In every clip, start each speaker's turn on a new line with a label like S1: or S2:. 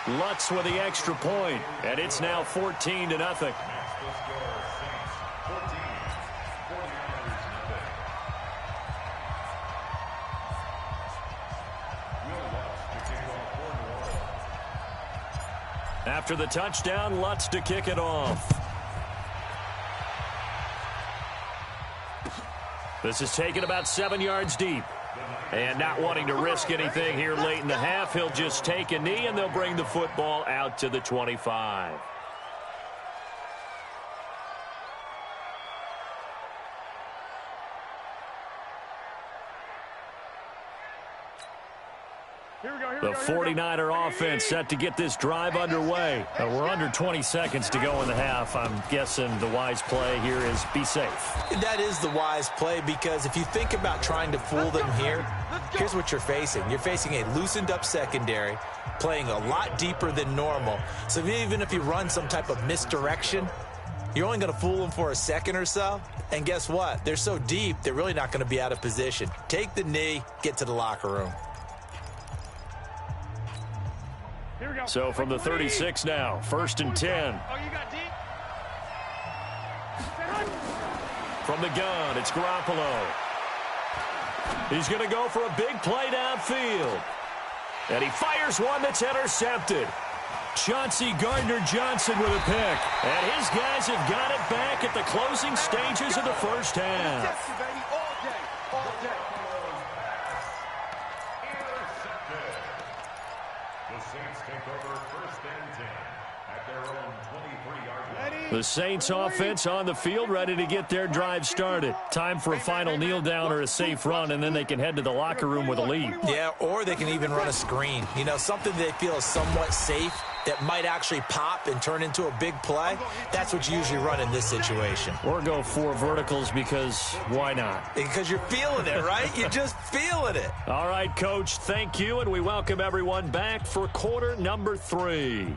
S1: Lutz with the extra point, and it's now 14-0. After the touchdown, Lutz to kick it off. This is taken about 7 yards deep. And not wanting to risk anything here late in the half, he'll just take a knee, and they'll bring the football out to the 25. The 49er offense set to get this drive underway. We're under 20 seconds to go in the half. I'm guessing the wise play here is be safe.
S2: That is the wise play, because if you think about trying to fool them here, here's what you're facing. You're facing a loosened up secondary, playing a lot deeper than normal. So even if you run some type of misdirection, you're only going to fool them for a second or so. And guess what? They're so deep, they're really not going to be out of position. Take the knee, get to the locker room.
S1: So from the 36 now, 1st and 10. From the gun, it's Garoppolo. He's going to go for a big play downfield. And he fires one that's intercepted. Chauncey Gardner-Johnson with a pick. And his guys have got it back at the closing stages of the first half. The Saints offense on the field, ready to get their drive started. Time for a final kneel down or a safe run, and then they can head to the locker room with a lead.
S2: Yeah, or they can even run a screen. You know, something they feel is somewhat safe that might actually pop and turn into a big play. That's what you usually run in this situation.
S1: Or go 4 verticals, because why not?
S2: Because you're feeling it, right? You're just feeling it.
S1: All right, Coach, thank you, and we welcome everyone back for quarter number 3.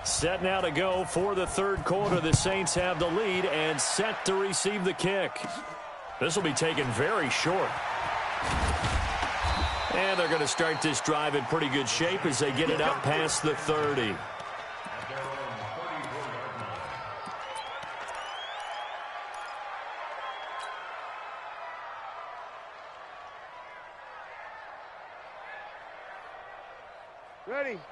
S1: Set now to go for the third quarter. The Saints have the lead and set to receive the kick. This will be taken very short. And they're going to start this drive in pretty good shape as they get it up past the 30.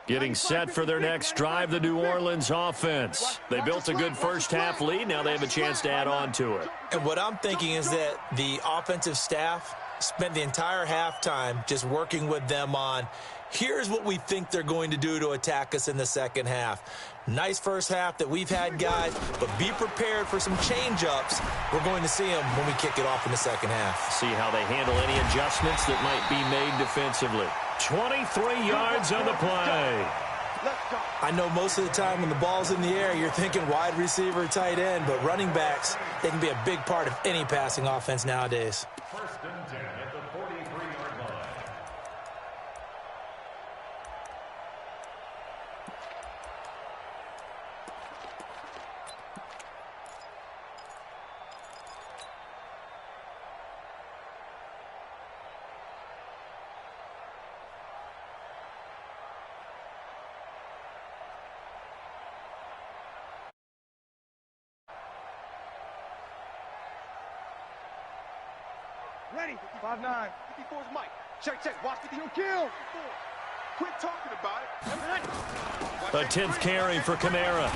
S1: Getting set for their next drive, the New Orleans offense. They built a good first half lead. Now they have a chance to add on to it.
S2: And what I'm thinking is that the offensive staff spent the entire halftime just working with them on, here's what we think they're going to do to attack us in the second half. Nice first half that we've had, guys, but be prepared for some change-ups. We're going to see them when we kick it off in the second half.
S1: See how they handle any adjustments that might be made defensively. 23 yards on the play.
S2: I know most of the time when the ball's in the air, you're thinking wide receiver, tight end, but running backs, they can be a big part of any passing offense nowadays.
S3: 1st and 10 at the 43-yard line.
S4: Ready, 5'9", 54's Mike. Check, watch the kill. Quit talking about it.
S1: A 10th carry for Kamara.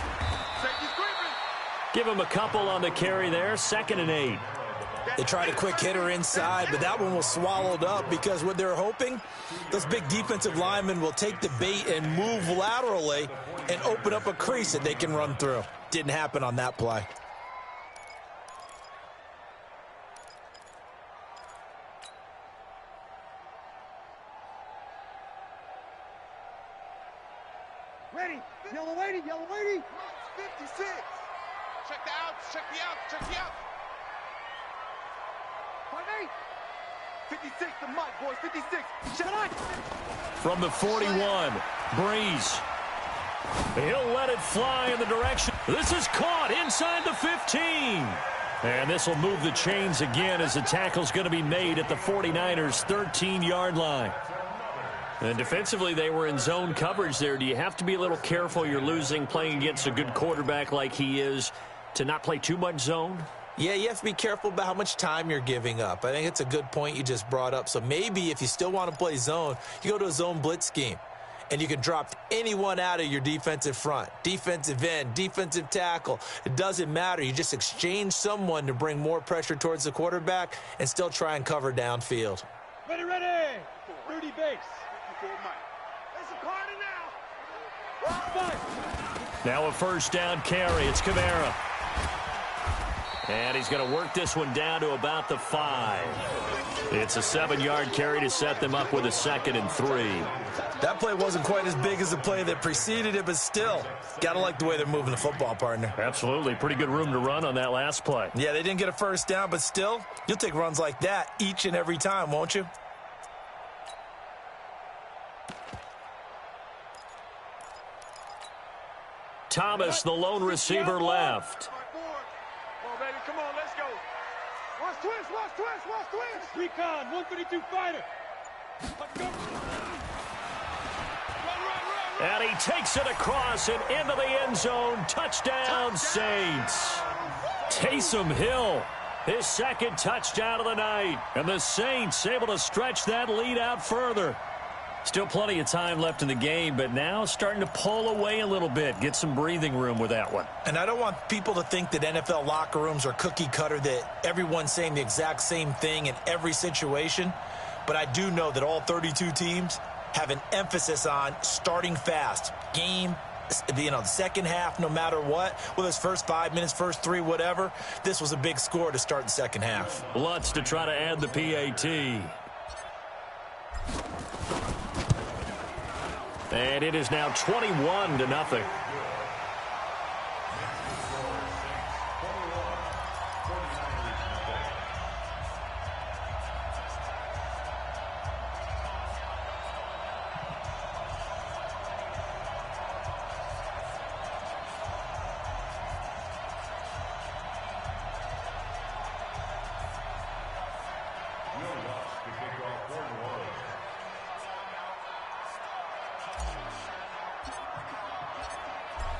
S1: Give him a couple on the carry there, 2nd and 8.
S2: They tried a quick hitter inside, but that one was swallowed up because what they're hoping, those big defensive linemen will take the bait and move laterally and open up a crease that they can run through. Didn't happen on that play.
S4: Ready, yellow lady. 56. Check the outs. Check the outs. Check the outs. 56 to Mike, boys. 56. Shut up.
S1: From the 41, Breeze. He'll let it fly in the direction. This is caught inside the 15. And this will move the chains again as the tackle's going to be made at the 49ers' 13-yard line. And defensively, they were in zone coverage there. Do you have to be a little careful? You're losing, playing against a good quarterback like he is, to not play too much zone?
S2: Yeah, you have to be careful about how much time you're giving up. I think it's a good point you just brought up. So maybe if you still want to play zone, you go to a zone blitz scheme. And you can drop anyone out of your defensive front, defensive end, defensive tackle. It doesn't matter. You just exchange someone to bring more pressure towards the quarterback and still try and cover downfield.
S4: Ready, ready. 30 base. 54 Mike. There's a corner now.
S1: Now a first down carry. It's Kamara. And he's going to work this one down to about the 5. It's a 7-yard carry to set them up with a 2nd and 3.
S2: That play wasn't quite as big as the play that preceded it, but still, got to like the way they're moving the football, partner.
S1: Absolutely. Pretty good room to run on that last play.
S2: Yeah, they didn't get a first down, but still, you'll take runs like that each and every time, won't you?
S1: Thomas, the lone receiver, left.
S4: Come on, baby. Come on, let's go. Watch twist, watch twist, watch twist. Recon, 132 fighter. Let's go.
S1: And he takes it across and into the end zone. Touchdown, Saints. Taysom Hill, his 2nd touchdown of the night. And the Saints able to stretch that lead out further. Still plenty of time left in the game, but now starting to pull away a little bit. Get some breathing room with that one.
S2: And I don't want people to think that NFL locker rooms are cookie cutter, that everyone's saying the exact same thing in every situation. But I do know that all 32 teams have an emphasis on starting fast. Game, the second half, no matter what, whether it's first 5 minutes, first 3, whatever. This was a big score to start the second half.
S1: Lutz to try to add the PAT. And it is now 21-0.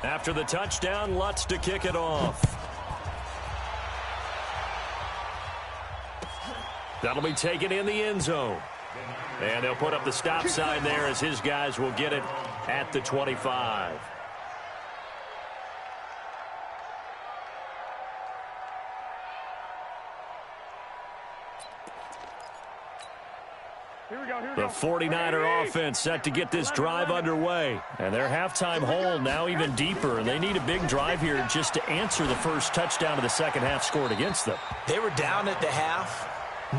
S1: After the touchdown, Lutz to kick it off. That'll be taken in the end zone. And they'll put up the stop sign there as his guys will get it at the 25. The 49er offense set to get this drive underway. And their halftime hole now even deeper. And they need a big drive here just to answer the first touchdown of the second half scored against them.
S2: They were down at the half.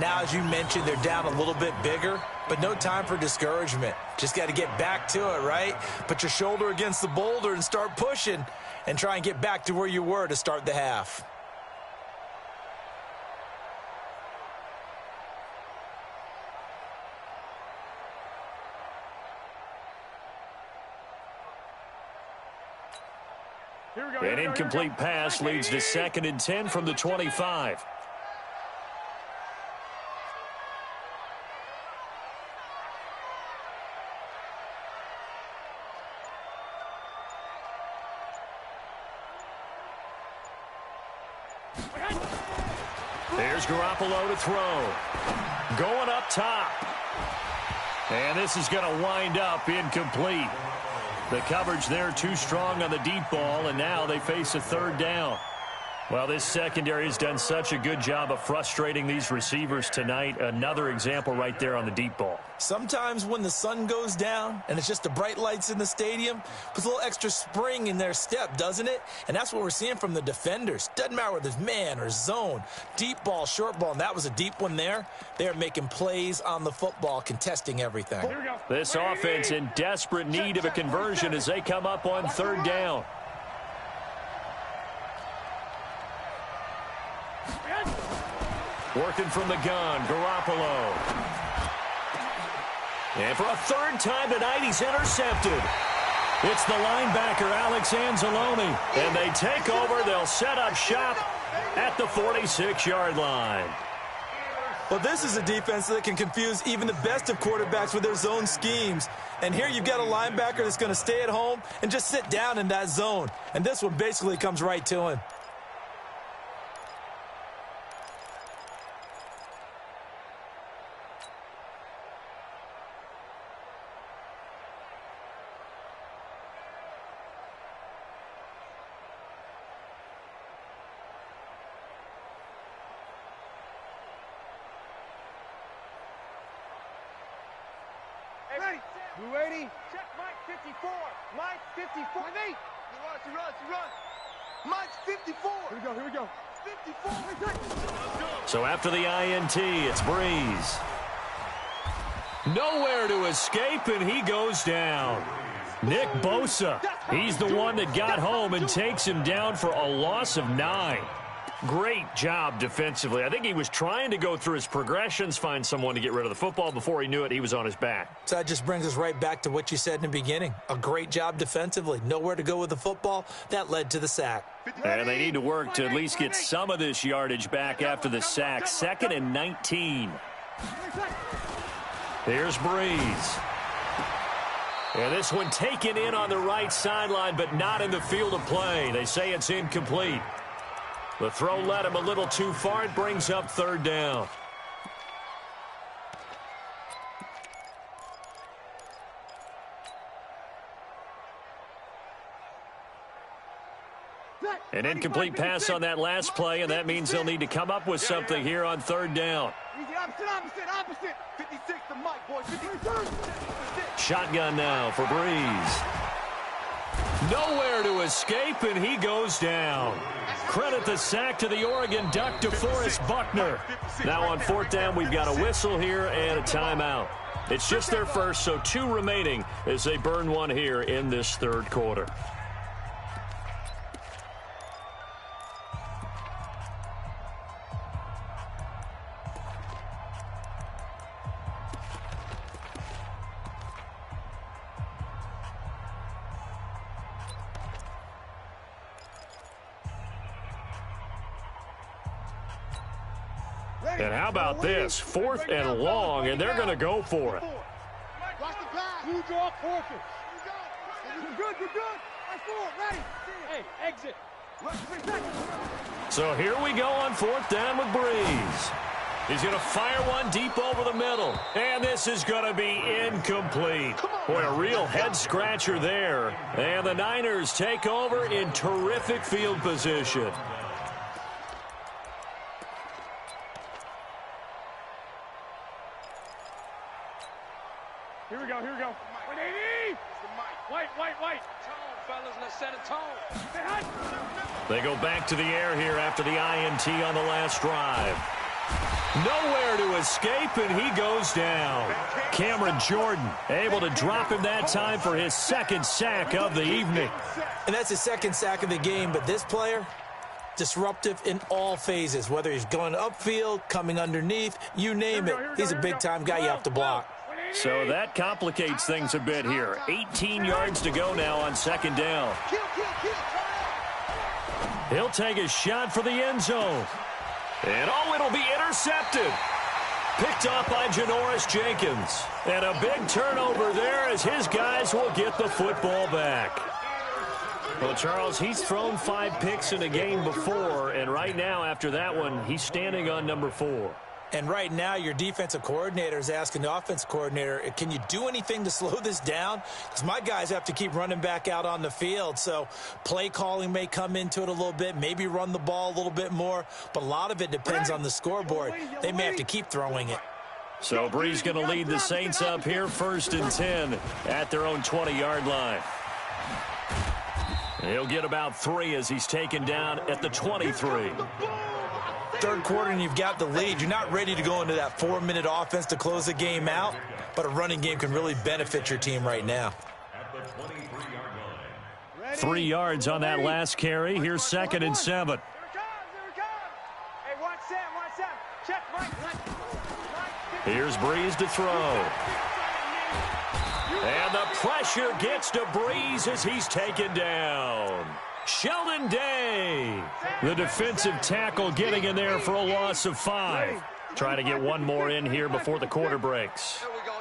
S2: Now, as you mentioned, they're down a little bit bigger. But no time for discouragement. Just got to get back to it, right? Put your shoulder against the boulder and start pushing. And try and get back to where you were to start the half.
S1: An incomplete pass leads to 2nd and 10 from the 25. There's Garoppolo to throw. Going up top. And this is going to wind up incomplete. The coverage there too strong on the deep ball, and now they face a 3rd down. Well, this secondary has done such a good job of frustrating these receivers tonight. Another example right there on the deep ball.
S2: Sometimes when the sun goes down and it's just the bright lights in the stadium, puts a little extra spring in their step, doesn't it? And that's what we're seeing from the defenders. Doesn't matter whether it's man or zone, deep ball, short ball, and that was a deep one there. They're making plays on the football, contesting everything.
S1: This offense in desperate need of a conversion as they come up on 3rd down. Working from the gun, Garoppolo. And for a third time tonight, he's intercepted. It's the linebacker, Alex Anzalone. And they take over. They'll set up shop at the 46-yard line.
S2: Well, this is a defense that can confuse even the best of quarterbacks with their zone schemes. And here you've got a linebacker that's going to stay at home and just sit down in that zone. And this one basically comes right to him.
S4: You ready? Check Mike 54. Mike 54. He runs. Mike 54. Here we go. 54.
S1: So after the INT, it's Breeze. Nowhere to escape, and he goes down. Nick Bosa, he's the one that got home and takes him down for a loss of 9. Great job defensively. I think he was trying to go through his progressions, find someone to get rid of the football. Before he knew it, he was on his back.
S2: So that just brings us right back to what you said in the beginning. A great job defensively. Nowhere to go with the football. That led to the sack.
S1: And they need to work to at least get some of this yardage back after the sack. 2nd and 19. Here's Breeze. And this one taken in on the right sideline, but not in the field of play. They say it's incomplete. The throw led him a little too far. It brings up 3rd down. An incomplete pass on that last play, and that means they'll need to come up with something here on 3rd down.
S4: Opposite. 56 to Mike, boy. 56.
S1: Shotgun now for Breeze. Nowhere to escape, and he goes down. Credit the sack to the Oregon Duck, DeForest Buckner. Now on 4th down, we've got a whistle here and a timeout. It's just their first, so 2 remaining as they burn one here in this 3rd quarter. And how about this? 4th and long, and they're going to go for it.
S4: Watch the pass. Who draw focus? You're good. Right forward, ready. Hey, exit.
S1: So here we go on 4th down with Breeze. He's going to fire one deep over the middle. And this is going to be incomplete. Boy, a real head-scratcher there. And the Niners take over in terrific field position.
S4: Here we go. White. Tone, fellas, let's set a tone.
S1: They go back to the air here after the INT on the last drive. Nowhere to escape, and he goes down. Cameron Jordan able to drop him that time for his 2nd sack of the evening.
S2: And that's his 2nd sack of the game, but this player, disruptive in all phases, whether he's going upfield, coming underneath, you name it. He's a big-time guy you have to block.
S1: So that complicates things a bit here. 18 yards to go now on 2nd down. He'll take a shot for the end zone. And it'll be intercepted. Picked off by Janoris Jenkins. And a big turnover there as his guys will get the football back. Well, Charles, he's thrown 5 picks in a game before, and right now after that one, he's standing on number 4.
S2: And right now, your defensive coordinator is asking the offensive coordinator, can you do anything to slow this down? Because my guys have to keep running back out on the field. So play calling may come into it a little bit, maybe run the ball a little bit more. But a lot of it depends on the scoreboard. They may have to keep throwing it.
S1: So Breeze going to lead the Saints up here 1st and 10 at their own 20-yard line. He'll get about 3 as he's taken down at the 23.
S2: 3rd quarter and you've got the lead. You're not ready to go into that 4-minute offense to close the game out, but a running game can really benefit your team right now.
S1: 3 yards on that last carry. Here's 2nd and 7.
S4: Hey, watch that. Check
S1: Here's Breeze to throw. And the pressure gets to Breeze as he's taken down. Sheldon Day, the defensive tackle, getting in there for a loss of 5. Trying to get one more in here before the quarter breaks.
S4: Here we go.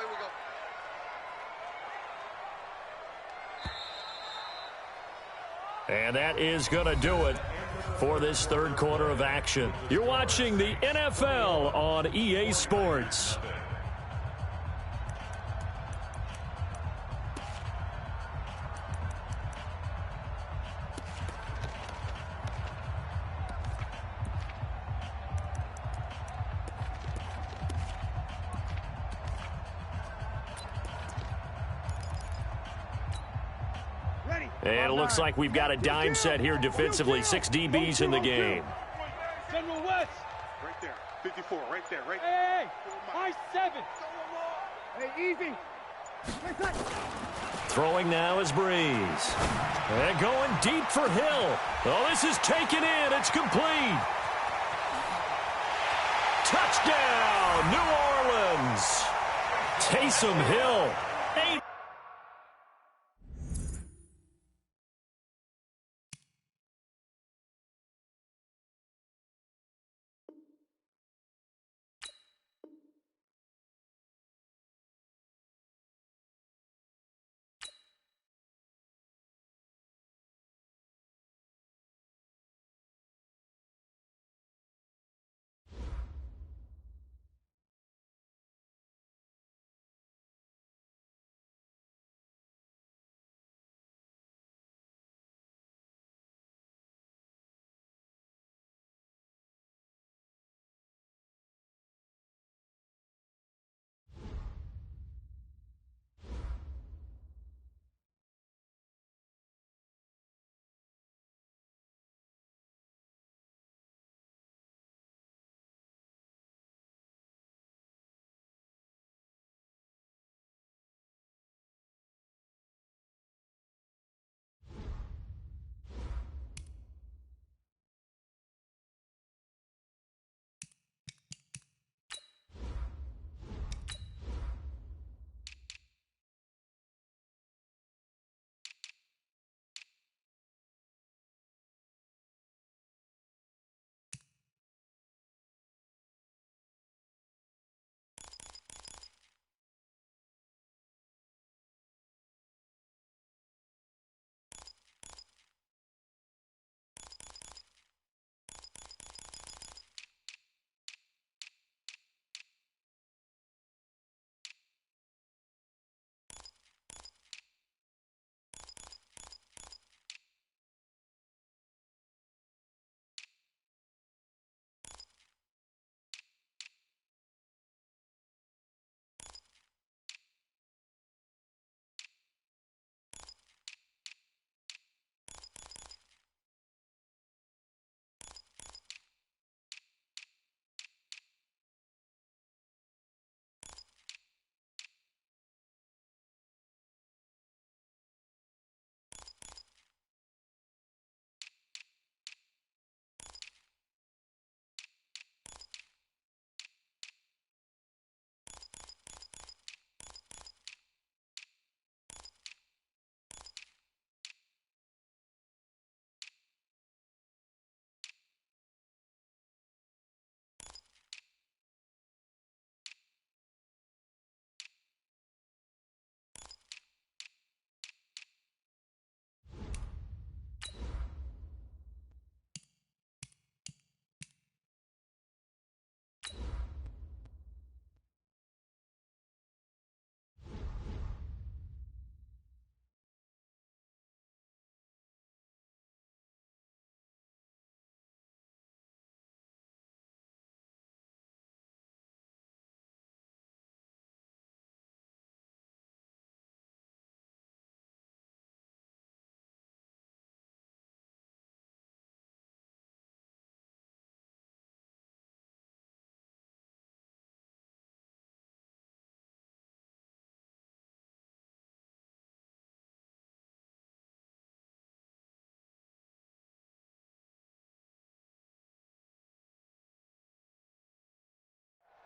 S1: And that is going to do it for this third quarter of action. You're watching the NFL on EA Sports. And it looks like we've got a dime set here defensively. 6 DBs in the game.
S4: General West. Right there. 54. Right there. Right there. Hey, high 7. Hey, easy.
S1: Throwing now is Breeze. And going deep for Hill. Oh, this is taken in. It's complete. Touchdown, New Orleans. Taysom Hill. 8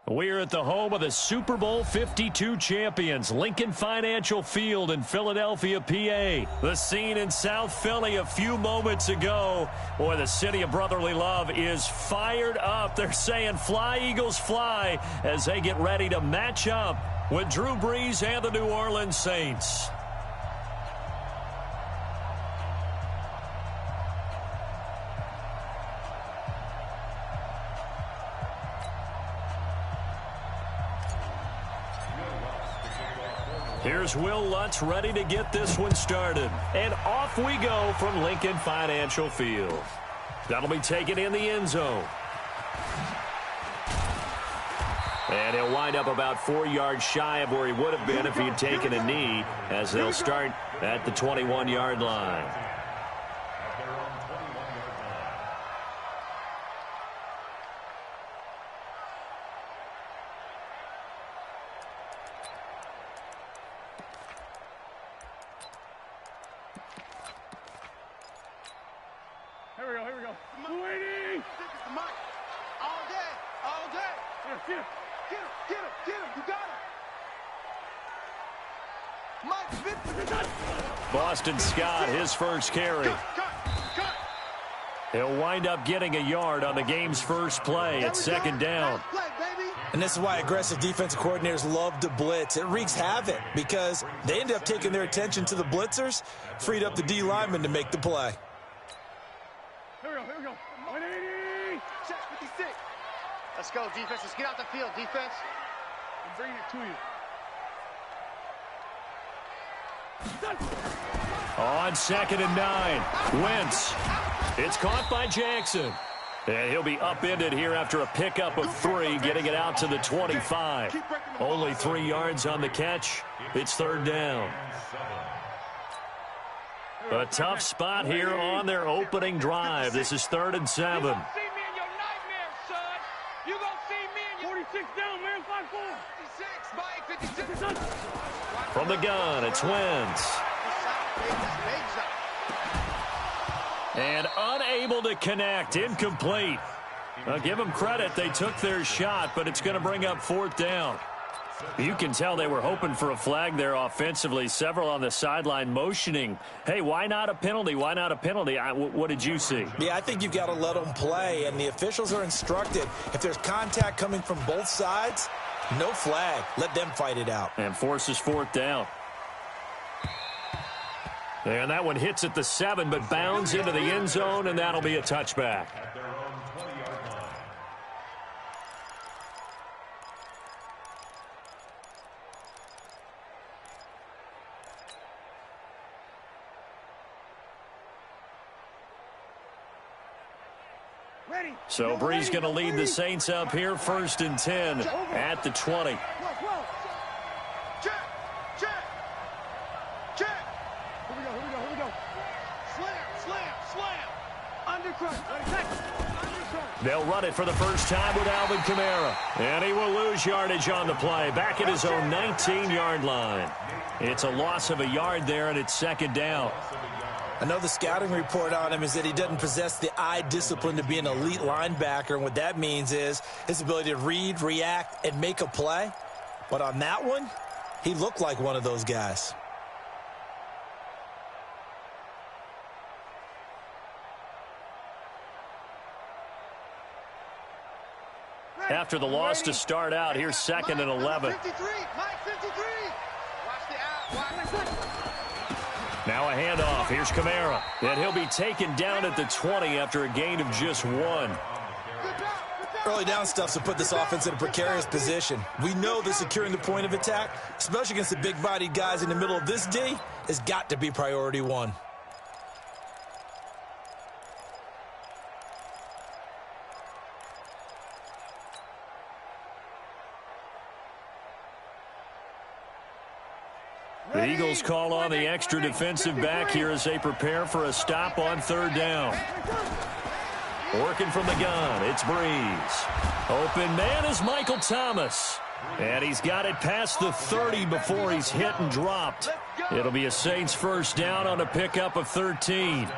S1: We're at the home of the Super Bowl 52 champions, Lincoln Financial Field in Philadelphia, PA. The scene in South Philly a few moments ago. Boy, the city of brotherly love is fired up. They're saying, "Fly, Eagles, fly," as they get ready to match up with Drew Brees and the New Orleans Saints. Here's Will Lutz ready to get this one started. And off we go from Lincoln Financial Field. That'll be taken in the end zone. And he'll wind up about 4 yards shy of where he would have been if he had taken a knee, as they'll start at the 21-yard line.
S4: Here we go. Waiting! Mike, all day. Get him. You got him. Mike,
S1: Boston Scott, his first carry.
S4: Cut.
S1: He'll wind up getting a yard on the game's first play. It's second down.
S2: And this is why aggressive defensive coordinators love to blitz. It wreaks havoc because they end up taking their attention to the blitzers, freed up the D lineman to make the play.
S4: Here we go. 180. Check 56. Let's go, defense. Let's get out the field, defense. I'm bringing it to you.
S1: On 2nd and 9, Wentz. It's caught by Jackson. And he'll be upended here after a pickup of 3, getting it out to the 25. Only 3 yards on the catch. It's third down. A tough spot here on their opening drive. This is 3rd and 7.
S4: You're gonna see me in your nightmares, son. You're gonna see me in your 46 down, man. 5-4. 56, Mike, 56.
S1: From the gun, it's Wentz. And unable to connect, incomplete. I'll give them credit, they took their shot, but it's going to bring up 4th down. You can tell they were hoping for a flag there offensively. Several on the sideline motioning, hey, why not a penalty? Why not a penalty? What did you see?
S2: Yeah, I think you've got to let them play, and the officials are instructed, if there's contact coming from both sides, no flag. Let them fight it out.
S1: And forces 4th down. And that one hits at the 7, but bounds into the end zone, and that'll be a touchback. So Brees going to lead the Saints up here, 1st and 10 at the 20. They'll run it for the first time with Alvin Kamara. And he will lose yardage on the play. Back at his own 19-yard line. It's a loss of a yard there, and it's 2nd down.
S2: I know the scouting report on him is that he doesn't possess the eye discipline to be an elite linebacker. And what that means is his ability to read, react, and make a play. But on that one, he looked like one of those guys.
S1: After the loss to start out, here's 2nd and 11. Now a handoff. Here's Kamara. And he'll be taken down at the 20 after a gain of just 1.
S2: Early down stuff to put this offense in a precarious position. We know that securing the point of attack, especially against the big-bodied guys in the middle of this D, has got to be priority 1.
S1: The Eagles call on the extra defensive back here as they prepare for a stop on 3rd down. Working from the gun, it's Brees. Open man is Michael Thomas. And he's got it past the 30 before he's hit and dropped. It'll be a Saints first down on a pickup of 13.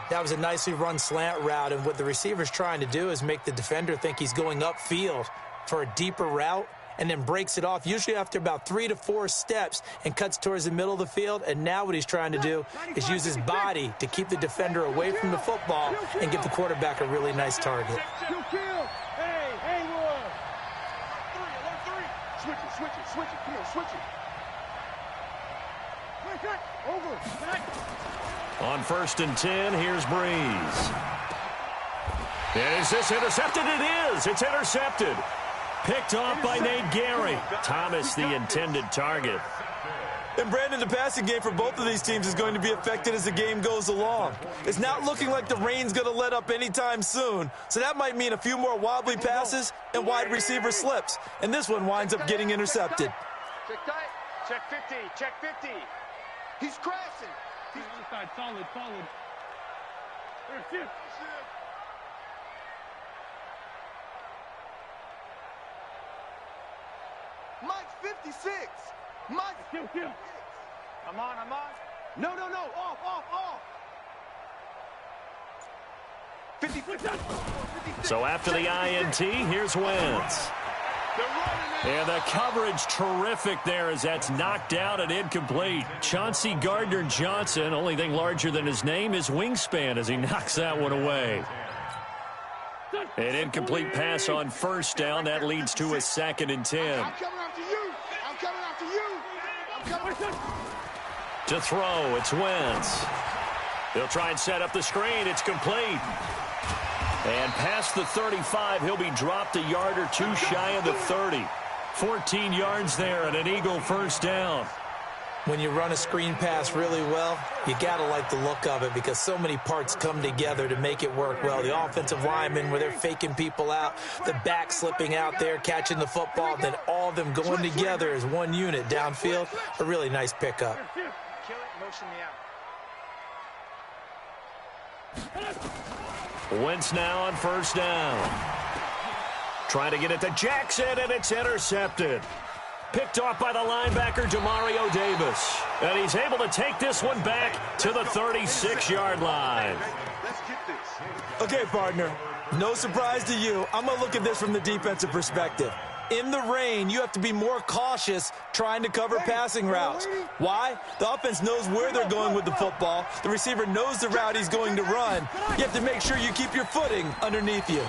S2: That was a nicely run slant route, and what the receiver's trying to do is make the defender think he's going upfield. for a deeper route and then breaks it off, usually after about 3 to 4 steps, and cuts towards the middle of the field. And now what he's trying to do is use his body to keep the defender away from the football and give the quarterback a really nice target.
S4: Switch it. Come on, switch it. Over.
S1: On 1st and 10, here's Breeze. And is this intercepted? It is. It's intercepted. Picked off by Nate Gary. Thomas, the intended target.
S2: And Brandon, the passing game for both of these teams is going to be affected as the game goes along. It's not looking like the rain's going to let up anytime soon, so that might mean a few more wobbly passes and wide receiver slips. And this one winds up getting intercepted.
S4: Check tight. Check 50. Check 50. He's crashing. He's inside. Solid. Mike's 56. Mike's 56. I'm on. No. Off. 56.
S1: So after the INT, here's Wentz. And the coverage terrific there as that's knocked out and incomplete. Chauncey Gardner-Johnson, only thing larger than his name is wingspan as he knocks that one away. An incomplete pass on 1st down. That leads to a 2nd and 10.
S4: I'm coming after you.
S1: To throw, it's Wentz. He'll try and set up the screen. It's complete. And past the 35, he'll be dropped a yard or two shy of the 30. 14 yards there and an Eagle 1st down.
S2: When you run a screen pass really well, you got to like the look of it because so many parts come together to make it work well. The offensive linemen, where they're faking people out, the back slipping out there, catching the football, then all of them going together as one unit downfield. A really nice pickup.
S4: Kill it, motion me out.
S1: Wentz now on 1st down. Trying to get it to Jackson, and it's intercepted. Picked off by the linebacker, Demario Davis. And he's able to take this one back to the 36-yard line.
S4: Let's get this.
S2: Okay, partner, no surprise to you. I'm going to look at this from the defensive perspective. In the rain, you have to be more cautious trying to cover passing routes. Why? The offense knows where they're going with the football. The receiver knows the route he's going to run. You have to make sure you keep your footing underneath you.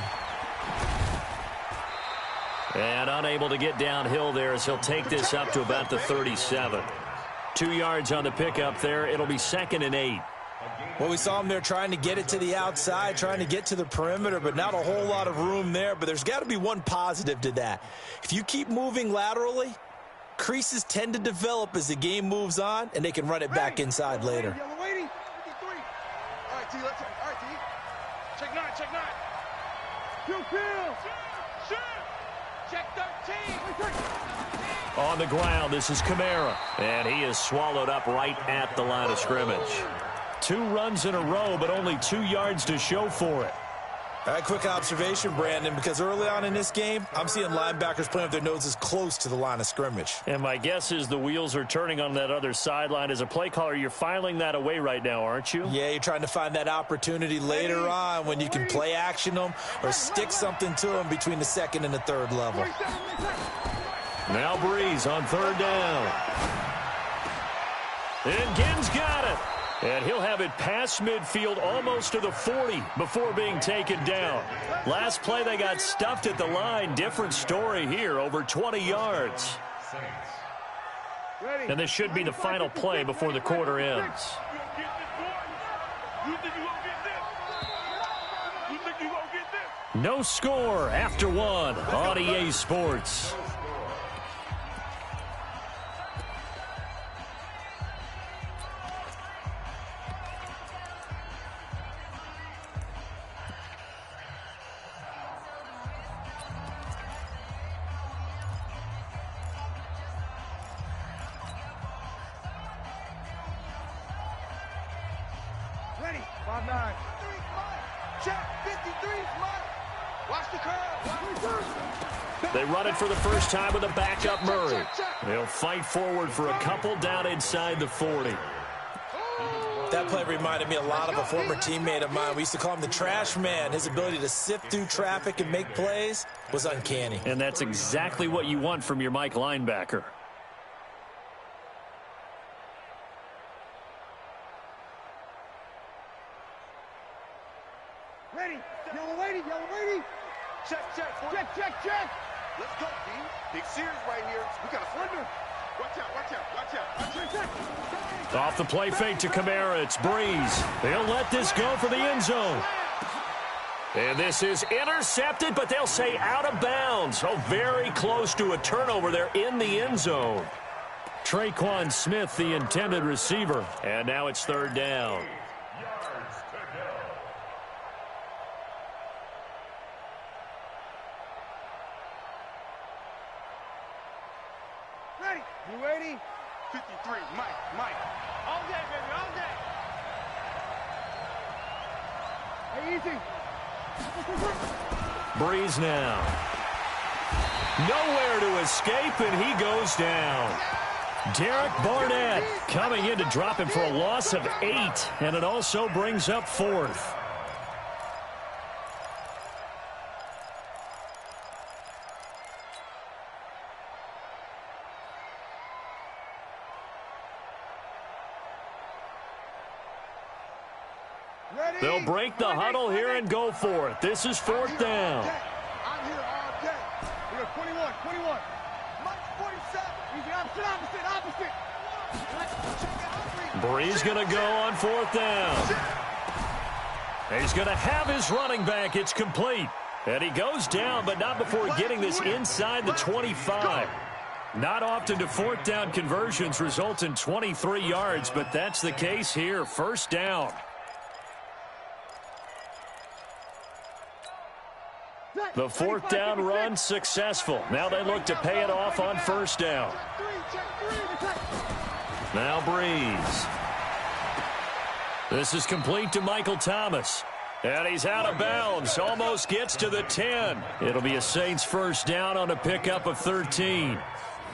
S1: And unable to get downhill there as he'll take this up to about the 37. 2 yards on the pickup there. It'll be 2nd and 8.
S2: Well, we saw him there trying to get it to the outside, trying to get to the perimeter, but not a whole lot of room there. But there's got to be one positive to that. If you keep moving laterally, creases tend to develop as the game moves on, and they can run it back inside later.
S4: All right, T, let's go. All right, T. Check 9. Check 13.
S1: On the ground, this is Kamara. And he is swallowed up right at the line of scrimmage. 2 runs in a row, but only 2 yards to show for it.
S2: All right, quick observation, Brandon, because early on in this game, I'm seeing linebackers playing with their noses close to the line of scrimmage.
S1: And my guess is the wheels are turning on that other sideline. As a play caller, you're filing that away right now, aren't you?
S2: Yeah, you're trying to find that opportunity later on when you can play action them or stick something to them between the 2nd and the 3rd level.
S1: Now Breeze on 3rd down. And Ginn's got it. And he'll have it past midfield almost to the 40 before being taken down. Last play, they got stuffed at the line. Different story here, over 20 yards. And this should be the final play before the quarter ends. No score after 1 on EA Sports.
S4: Ready. 5-9. Check 53. Watch the curve.
S1: They run it for the first time with a backup Murray. They'll fight forward for a couple down inside the 40.
S2: That play reminded me a lot of a former teammate of mine. We used to call him the trash man. His ability to sift through traffic and make plays was uncanny.
S1: And that's exactly what you want from your Mike linebacker.
S4: Ready. Yellow lady, yellow lady. Check, check, check, check, check. Let's go, D. Big Sears right here. We got a slender. Watch out, watch out, watch out. Check, check.
S1: Off the play fake to Kamara, it's Breeze. They'll let this go for the end zone. And this is intercepted, but they'll say out of bounds. Oh, very close to a turnover there in the end zone. Traquan Smith, the intended receiver. And now it's third down.
S4: Ready. You ready? 53. Mike. All day, baby, all day. Hey, easy.
S1: Breeze now. Nowhere to escape, and he goes down. Derek Barnett coming in to drop him for a loss of 8, and it also brings up fourth. They'll break the huddle here and go for it. This is fourth down.
S4: I'm here all day. We got 21. Mike 47. Easy, opposite.
S1: Breeze going to go on fourth down. He's going to have his running back. It's complete. And he goes down, but not before getting this inside the 25. Not often do fourth down conversions result in 23 yards, but that's the case here. First down. The fourth down run successful. Now they look to pay it off on first down. Now Breeze. This is complete to Michael Thomas. And he's out of bounds. Almost gets to the 10. It'll be a Saints first down on a pickup of 13.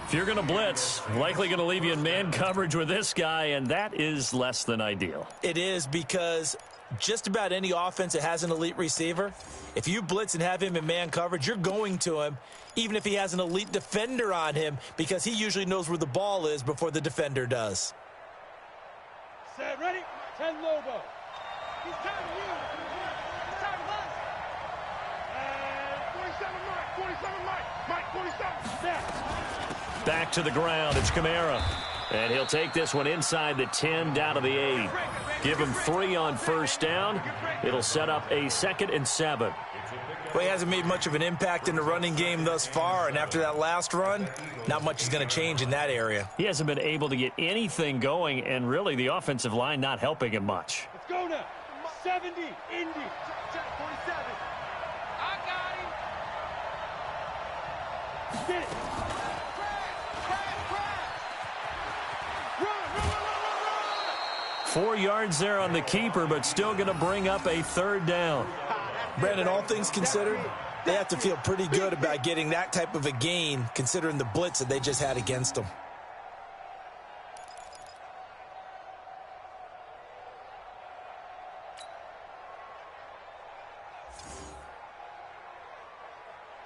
S1: If you're going to blitz, likely going to leave you in man coverage with this guy, and that is less than ideal.
S2: It is, because just about any offense that has an elite receiver, if you blitz and have him in man coverage, you're going to him, even if he has an elite defender on him, because he usually knows where the ball is before the defender does.
S4: Set, ready? 10 Lobo. He's time to you. He's time to us. And 47 Mike. 47. Set.
S1: Back to the ground. It's Kamara. And he'll take this one inside the 10 down to the 8. Give him 3 on first down. It'll set up a 2nd and 7.
S2: Well, he hasn't made much of an impact in the running game thus far, and after that last run, not much is going to change in that area.
S1: He hasn't been able to get anything going, and really the offensive line not helping him much.
S4: Let's go now. 70, Indy. Check, 47. I got him. Get it. Run.
S1: 4 yards there on the keeper, but still going to bring up a third down.
S2: Brandon, all things considered, they have to feel pretty good about getting that type of a gain, considering the blitz that they just had against them.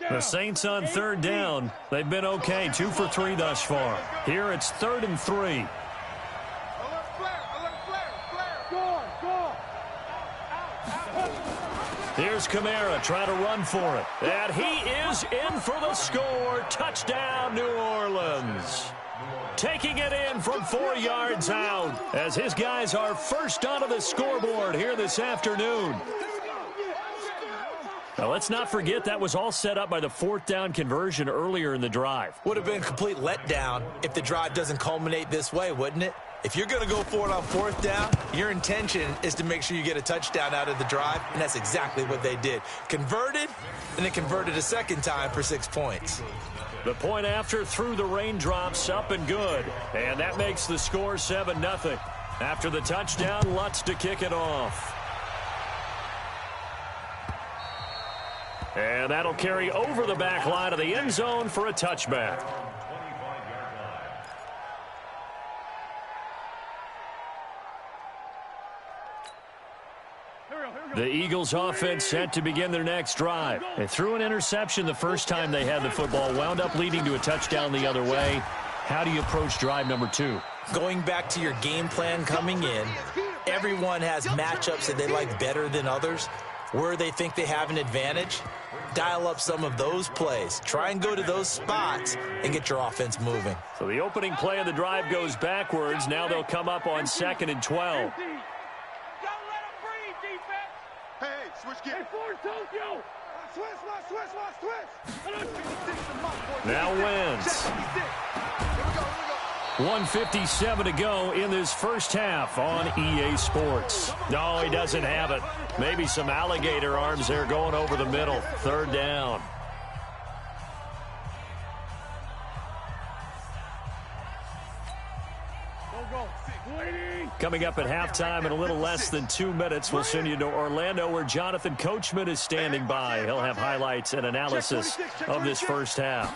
S1: The Saints on third down. They've been okay, 2 for 3 thus far. Here it's 3rd and 3. Here's Kamara trying to run for it. And he is in for the score. Touchdown, New Orleans. Taking it in from 4 yards out as his guys are first onto the scoreboard here this afternoon. Now, let's not forget that was all set up by the fourth down conversion earlier in the drive.
S2: Would have been a complete letdown if the drive doesn't culminate this way, wouldn't it? If you're going to go for it on fourth down, your intention is to make sure you get a touchdown out of the drive, and that's exactly what they did. Converted, and then converted a second time for 6 points.
S1: The point after through the raindrops, up and good. And that makes the score 7-0. After the touchdown, Lutz to kick it off. And that'll carry over the back line of the end zone for a touchback. The Eagles offense set to begin their next drive. They threw an interception the first time they had the football, wound up leading to a touchdown the other way. How do you approach drive number 2?
S2: Going back to your game plan coming in, everyone has matchups that they like better than others. Where they think they have an advantage, dial up some of those plays. Try and go to those spots and get your offense moving.
S1: So the opening play of the drive goes backwards. Now they'll come up on 2nd and 12.
S4: Hey, switch gear. Hey, Ford, Tokyo. Switch.
S1: Now Wentz. 1:57 to go in this first half on EA Sports. No, he doesn't have it. Maybe some alligator arms there going over the middle. 3rd down. Coming up at halftime in a little less than 2 minutes, we'll send you to Orlando where Jonathan Coachman is standing by. He'll have highlights and analysis of this first half.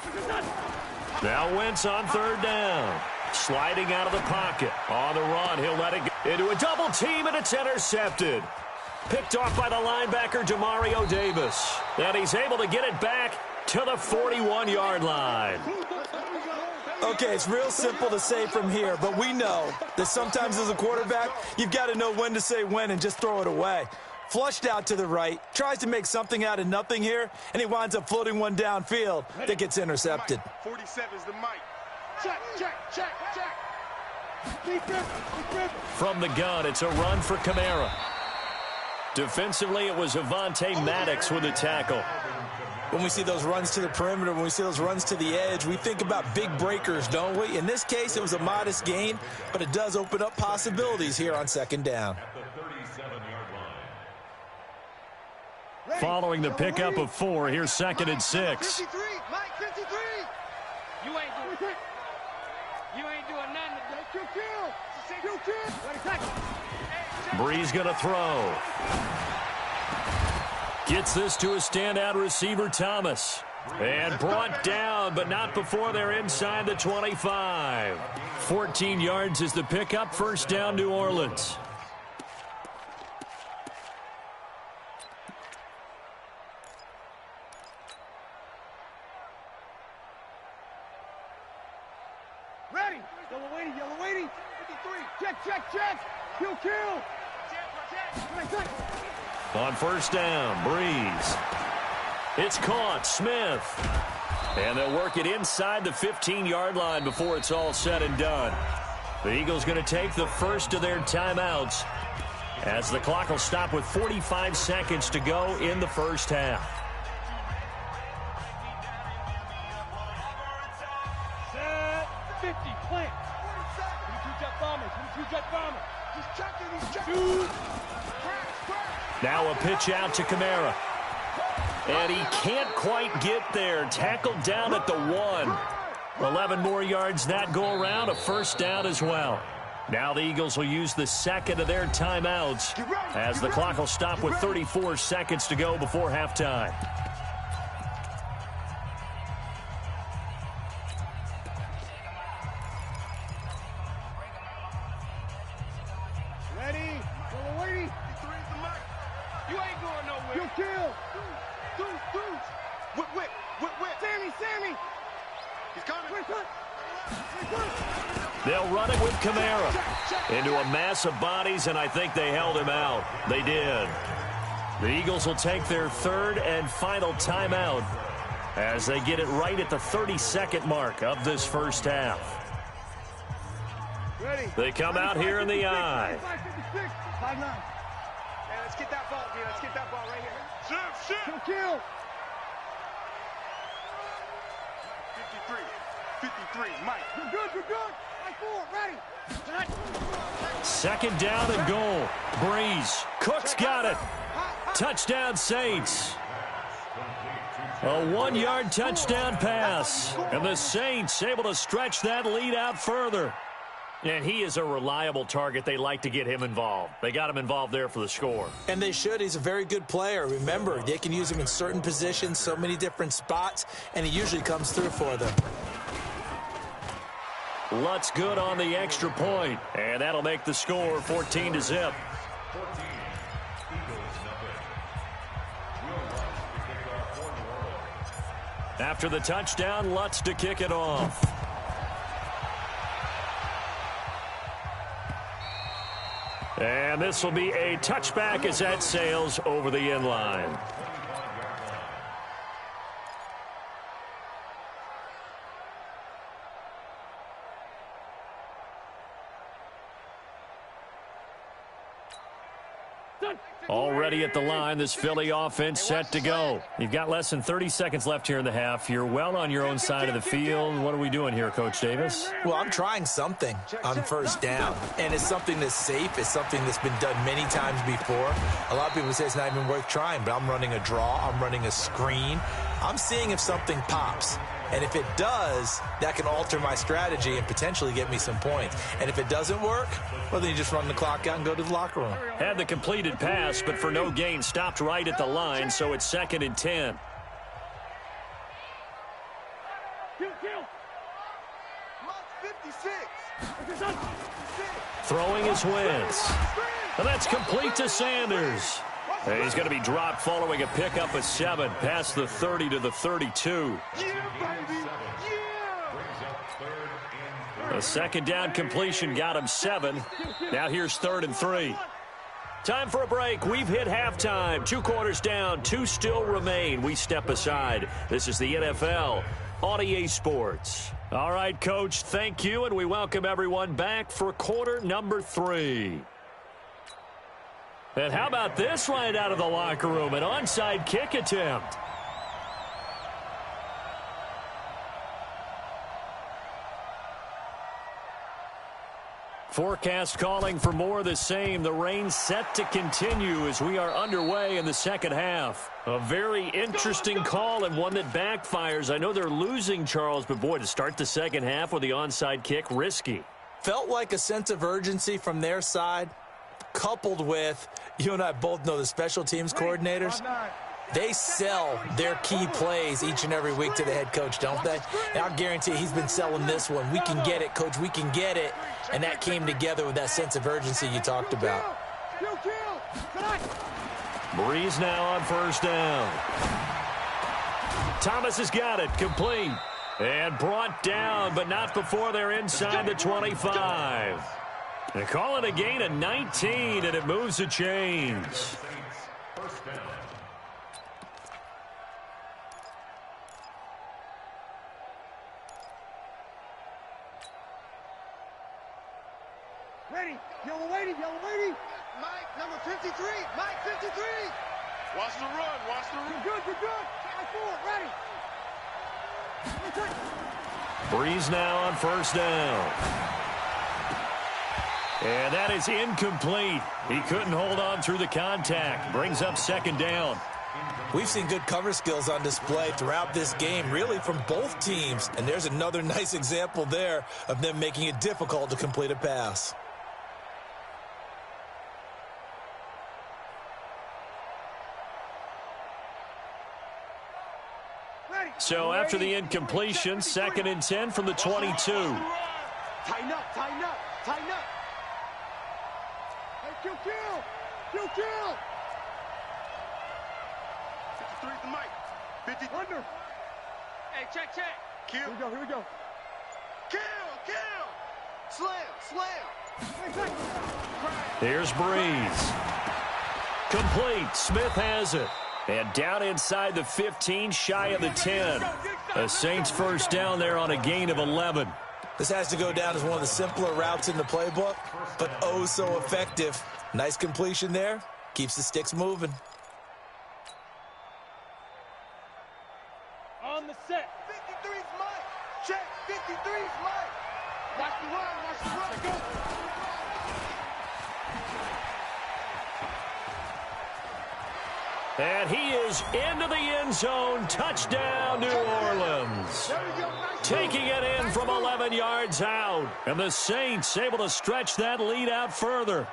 S1: Now Wentz on 3rd down. Sliding out of the pocket. On the run, he'll let it go into a double team, and it's intercepted. Picked off by the linebacker, Demario Davis. And he's able to get it back to the 41-yard line.
S2: Okay, it's real simple to say from here, but we know that sometimes as a quarterback, you've got to know when to say when and just throw it away. Flushed out to the right, tries to make something out of nothing here, and he winds up floating one downfield that gets intercepted.
S4: 47 is the mic. Check.
S1: From the gun, it's a run for Kamara. Defensively, it was Avonte Maddox with a tackle.
S2: When we see those runs to the perimeter, when we see those runs to the edge, we think about big breakers, don't we? In this case, it was a modest gain, but it does open up possibilities here on 2nd down.
S1: Following the pickup of 4, here's 2nd and 6. Breeze going to throw. Gets this to a standout receiver, Thomas. And brought down, but not before they're inside the 25. 14 yards is the pickup. 1st down, New Orleans.
S4: Ready. Yellow waiting. 53. Check. Kill.
S1: On 1st down, Breeze. It's caught, Smith. And they'll work it inside the 15-yard line before it's all said and done. The Eagles going to take the first of their timeouts as the clock will stop with 45 seconds to go in the first half.
S4: Set 50, plant. 22 jet bomber. Just checking.
S1: Now a pitch out to Kamara. And he can't quite get there. Tackled down at the 1. 11 more yards that go around. A 1st down as well. Now the Eagles will use the 2nd of their timeouts as the clock will stop with 34 seconds to go before halftime. They'll run it with Kamara into a mass of bodies, and I think they held him out. They did. The Eagles will take their 3rd and final timeout as they get it right at the 30-second mark of this first half. They come out here in the eye.
S4: 5-9. Yeah, let's get that ball, dude. Let's get that ball right here. Shift. Kill. 53. Mike. You're good. I4, ready.
S1: 2nd down and goal. Breeze. Cook's got it. Touchdown, Saints. A 1-yard touchdown pass. And the Saints able to stretch that lead out further. And he is a reliable target. They like to get him involved. They got him involved there for the score.
S2: And they should. He's a very good player. Remember, they can use him in certain positions, so many different spots, and he usually comes through for them.
S1: Lutz good on the extra point, and that'll make the score 14-0. After the touchdown, Lutz to kick it off. And this will be a touchback as that sails over the end line. Already at the line, this Philly offense set to go. You've got less than 30 seconds left here in the half. You're well on your own side of the field. What are we doing here, Coach Davis?
S2: Well, I'm trying something on first down, and it's something that's safe. It's something that's been done many times before. A lot of people say it's not even worth trying, but I'm running a draw. I'm running a screen. I'm seeing if something pops. And if it does, that can alter my strategy and potentially get me some points. And if it doesn't work, well, then you just run the clock out and go to the locker room.
S1: Had the completed pass, but for no gain, stopped right at the line, so it's 2nd and 10. Throwing his Wentz. And that's complete to Sanders. And he's going to be dropped following a pickup of 7 past the 30 to the 32. A second down completion got him 7. Now here's 3rd and 3. Time for a break. We've hit halftime. 2 quarters down. 2 still remain. We step aside. This is the NFL on EA Sports. All right, Coach, thank you, and we welcome everyone back for quarter number 3. And how about this right out of the locker room? An onside kick attempt. Forecast calling for more of the same. The rain set to continue as we are underway in the second half. A very interesting call and one that backfires. I know they're losing, Charles, but boy, to start the second half with the onside kick, risky.
S2: Felt like a sense of urgency from their side, coupled with, you and I both know the special teams coordinators. They sell their key plays each and every week to the head coach, don't they? And I'll guarantee he's been selling this one. We can get it, Coach. We can get it. And that came together with that sense of urgency you talked about.
S1: Breeze now on first down. Thomas has got it. Complete. And brought down, but not before they're inside the 25. They call it a gain of 19, and it moves the chains.
S4: Ready, yellow lady, Mike, number 53, Mike, 53. Watch the run, watch the run. You're good. High forward, ready.
S1: Breeze now on first down. And that is incomplete. He couldn't hold on through the contact. Brings up second down.
S2: We've seen good cover skills on display throughout this game, really from both teams. And there's another nice example there of them making it difficult to complete a pass.
S1: So after the incompletion, 2nd and 10 from the 22.
S4: Tighten up. Hey, kill. 53's the mic. 50 under. Hey, check. Kill. Here we go. Kill. Slam.
S1: Here's Breeze. Complete. Smith has it. And down inside the 15, shy of the 10. The Saints first down there on a gain of 11.
S2: This has to go down as one of the simpler routes in the playbook, but oh so effective. Nice completion there. Keeps the sticks moving.
S4: On the set. 53's Mike. Check. 53's Mike. Watch the run. Go.
S1: And he is into the end zone. Touchdown, New Orleans. Taking it in from 11 yards out. And the Saints able to stretch that lead out further.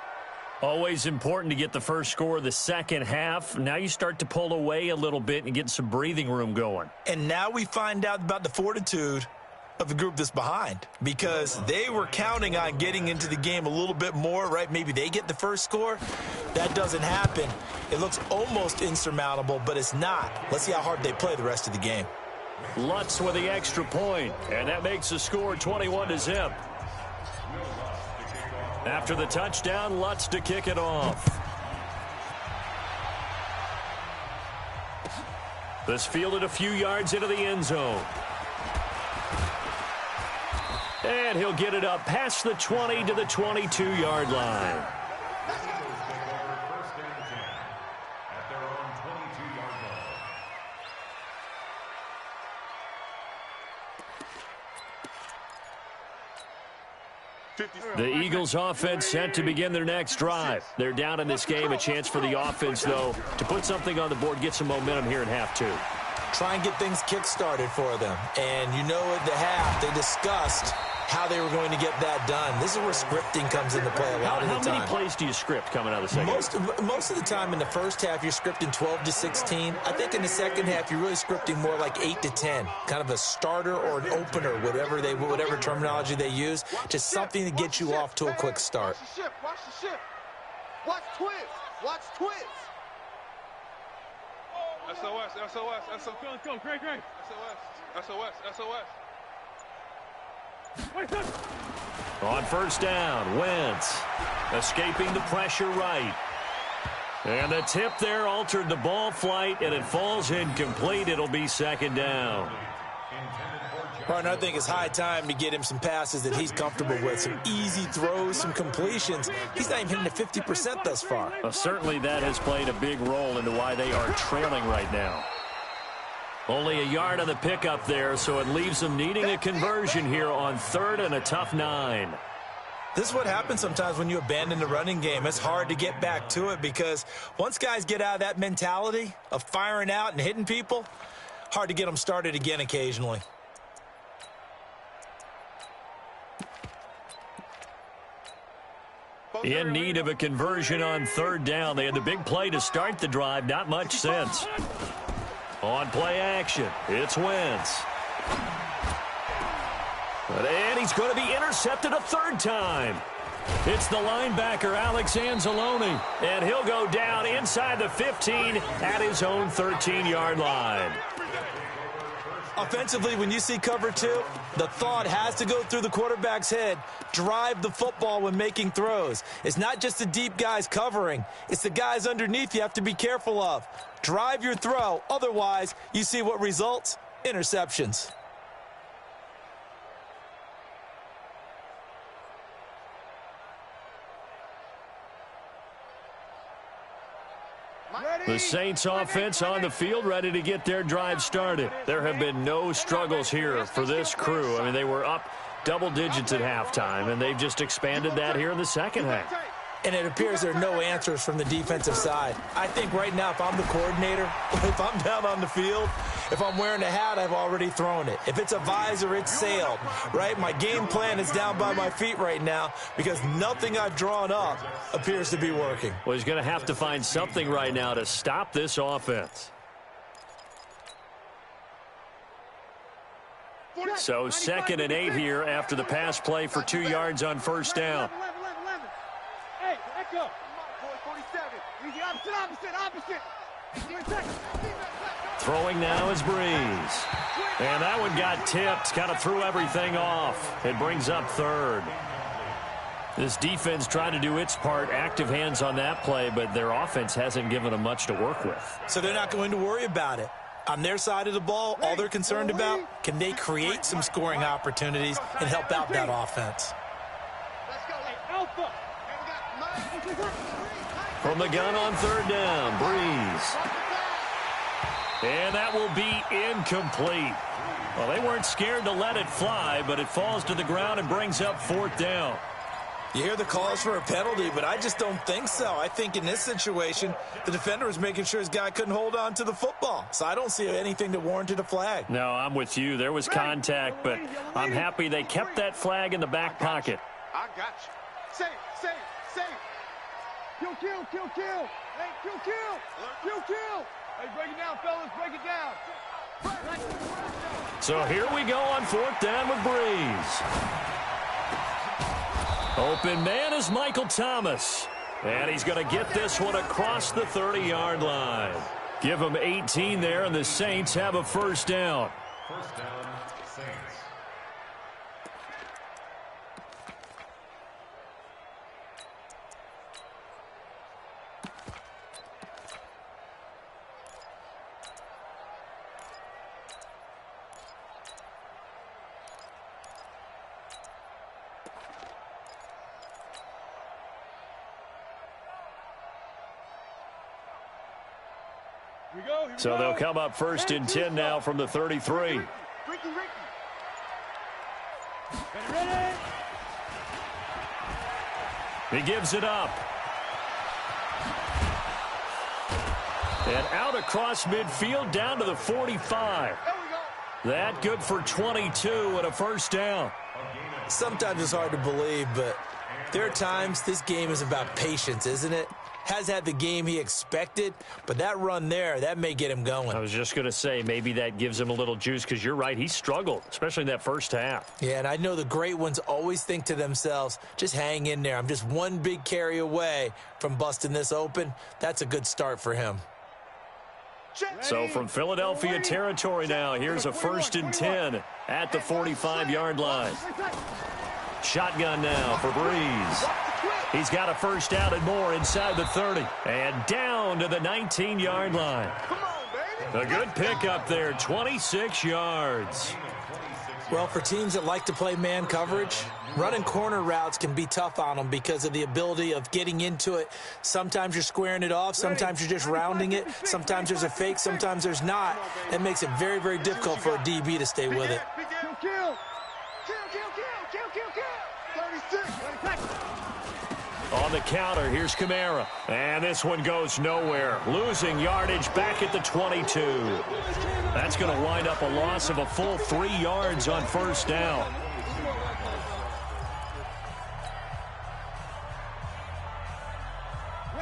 S1: Always important to get the first score of the second half. Now you start to pull away a little bit and get some breathing room going.
S2: And now we find out about the fortitude of the group that's behind, because they were counting on getting into the game a little bit more, right? Maybe they get the first score. That doesn't happen. It looks almost insurmountable, but it's not. Let's see how hard they play the rest of the game.
S1: Lutz with the extra point, and that makes the score 21-0. After the touchdown, Lutz to kick it off. This fielded a few yards into the end zone. And he'll get it up past the 20 to the 22-yard line. The Eagles offense set to begin their next drive. They're down in this game. A chance for the offense, though, to put something on the board, get some momentum here in half two.
S2: Try and get things kick-started for them. And you know at the half, they discussed how they were going to get that done. This is where scripting comes into play a lot of the time.
S1: How many plays do you script coming out of the second?
S2: Most of the time in the first half, you're scripting 12 to 16. I think in the second half, you're really scripting more like 8 to 10. Kind of a starter or an opener, whatever terminology they use, just something to get you off to a quick start.
S4: Watch the ship. Watch the ship. Watch twist. Watch twist. SOS, SOS, SOS. Go, great. SOS, SOS, SOS.
S1: On first down, Wentz escaping the pressure right. And the tip there altered the ball flight, and it falls incomplete. It'll be second down.
S2: Partner, I think it's high time to get him some passes that he's comfortable with, some easy throws, some completions. He's not even hitting the 50% thus far.
S1: Certainly that has played a big role into why they are trailing right now. Only a yard on the pickup there, so it leaves them needing a conversion here on third and a tough 9.
S2: This is what happens sometimes when you abandon the running game. It's hard to get back to it because once guys get out of that mentality of firing out and hitting people, hard to get them started again occasionally.
S1: In need of a conversion on third down. They had the big play to start the drive. Not much sense. On play action, it's Wentz. And he's going to be intercepted a third time. It's the linebacker, Alex Anzalone. And he'll go down inside the 15 at his own 13-yard line.
S2: Offensively, when you see cover 2, the thought has to go through the quarterback's head. Drive the football when making throws. It's not just the deep guys covering. It's the guys underneath you have to be careful of. Drive your throw. Otherwise, you see what results? Interceptions.
S1: The Saints offense on the field, ready to get their drive started. There have been no struggles here for this crew. I mean, they were up double digits at halftime, and they've just expanded that here in the second half.
S2: And it appears there are no answers from the defensive side. I think right now, if I'm the coordinator, if I'm down on the field, if I'm wearing a hat, I've already thrown it. If it's a visor, it's sailed, right? My game plan is down by my feet right now because nothing I've drawn up appears to be working.
S1: Well, he's going to have to find something right now to stop this offense. So 2nd and 8 here after the pass play for 2 yards on first down.
S4: Hey, echo. 47. Opposite.
S1: Throwing now is Breeze. And that one got tipped, kind of threw everything off. It brings up third. This defense tried to do its part, active hands on that play, but their offense hasn't given them much to work with.
S2: So they're not going to worry about it. On their side of the ball, all they're concerned about, can they create some scoring opportunities and help out that offense?
S1: From the gun on third down, Breeze. And that will be incomplete. Well, they weren't scared to let it fly, but it falls to the ground and brings up 4th down.
S2: You hear the calls for a penalty, but I just don't think so. I think in this situation, the defender was making sure his guy couldn't hold on to the football. So I don't see anything that warranted a flag.
S1: No, I'm with you. There was contact, but I'm happy they kept that flag in the back pocket.
S4: I got you. Safe. Kill. Hey, kill. Hey, break it down, fellas. Break it down.
S1: So here we go on 4th down with Breeze. Open man is Michael Thomas. And he's going to get this one across the 30-yard line. Give him 18 there, and the Saints have a first down.
S3: First down, Saints.
S1: So they'll come up first and 10 now from the 33. He gives it up. And out across midfield down to the 45. That good for 22 and a first down.
S2: Sometimes it's hard to believe, but there are times this game is about patience, isn't it? Has had the game he expected, but that run there, that may get him going.
S1: I was just going to say, maybe that gives him a little juice, because you're right, he struggled, especially in that first half.
S2: Yeah, and I know the great ones always think to themselves, just hang in there. I'm just one big carry away from busting this open. That's a good start for him.
S1: So from Philadelphia territory now, here's a first and 10 at the 45-yard line. Shotgun now for Breeze. He's got a first down and more inside the 30. And down to the 19-yard line. A good pickup there, 26 yards.
S2: Well, for teams that like to play man coverage, running corner routes can be tough on them because of the ability of getting into it. Sometimes you're squaring it off. Sometimes you're just rounding it. Sometimes there's a fake. Sometimes there's not. That makes it very, very difficult for a DB to stay with it.
S1: On the counter, here's Kamara. And this one goes nowhere. Losing yardage back at the 22. That's going to wind up a loss of a full 3 yards on first down.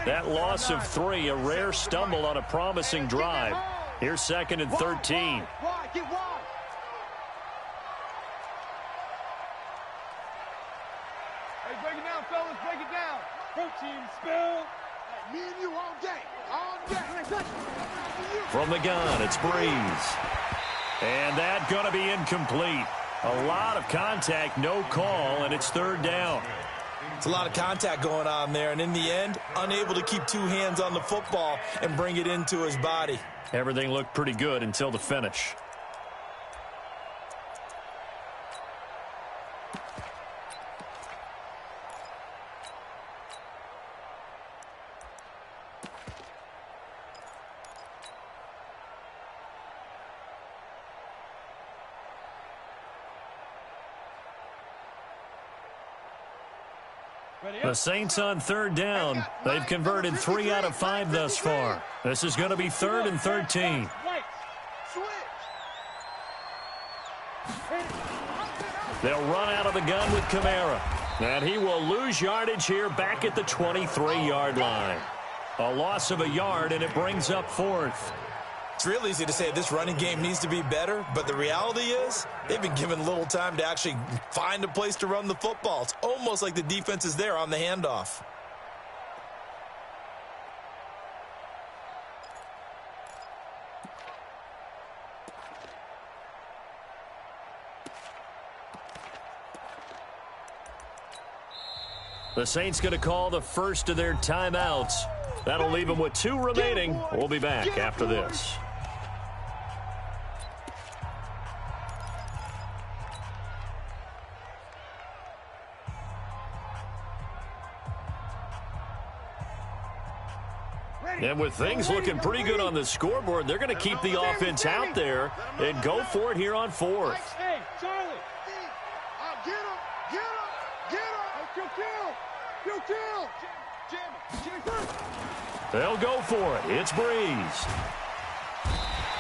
S1: That loss of 3, a rare stumble on a promising drive. Here's second and 13.
S4: Break it down, fellas. Break it down. Protein spill. Me and you all day. All day.
S1: From the gun, it's Breeze. And that's going to be incomplete. A lot of contact, no call, and it's third down.
S2: It's a lot of contact going on there, and in the end, unable to keep 2 hands on the football and bring it into his body.
S1: Everything looked pretty good until the finish. The Saints on third down. They've converted 3 out of 5 thus far. This is going to be third and 13. They'll run out of the gun with Kamara. And he will lose yardage here back at the 23-yard line. A loss of a yard, and it brings up fourth.
S2: It's real easy to say this running game needs to be better, but the reality is they've been given little time to actually find a place to run the football. It's almost like the defense is there on the handoff.
S1: The Saints going to call the first of their timeouts. That'll leave them with 2 remaining. We'll be back after this. And with things looking pretty good on the scoreboard, they're going to keep the offense out there and go for it here on fourth.
S4: Hey, Charlie. Get him. Get him. Get him. Kill.
S1: They'll go for it. It's Breeze.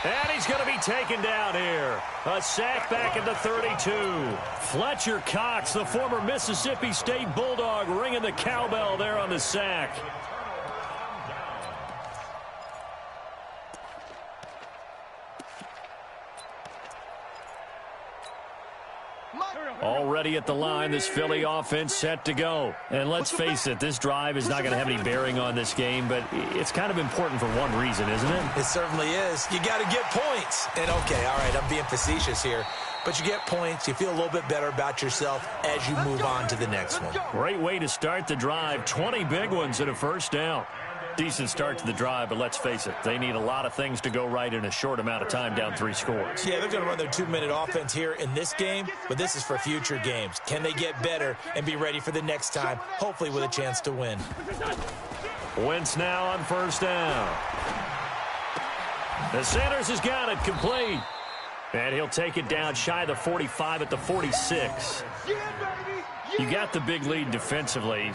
S1: And he's going to be taken down here. A sack back at the 32. Fletcher Cox, the former Mississippi State Bulldog, ringing the cowbell there on the sack. Already at the line, this Philly offense set to go. And let's face it, this drive is not going to have any bearing on this game, but it's kind of important for one reason, isn't it?
S2: It certainly is. You got to get points. And, okay, all right, I'm being facetious here. But you get points, you feel a little bit better about yourself as you move on to the next one.
S1: Great way to start the drive. 20 big ones and a first down. Decent start to the drive, but let's face it, they need a lot of things to go right in a short amount of time, down 3 scores.
S2: Yeah, they're going to run their 2-minute offense here in this game, but this is for future games. Can they get better and be ready for the next time, hopefully with a chance to win?
S1: Wentz now on first down. The Sanders has got it complete. And he'll take it down shy of the 45 at the 46. You got the big lead defensively.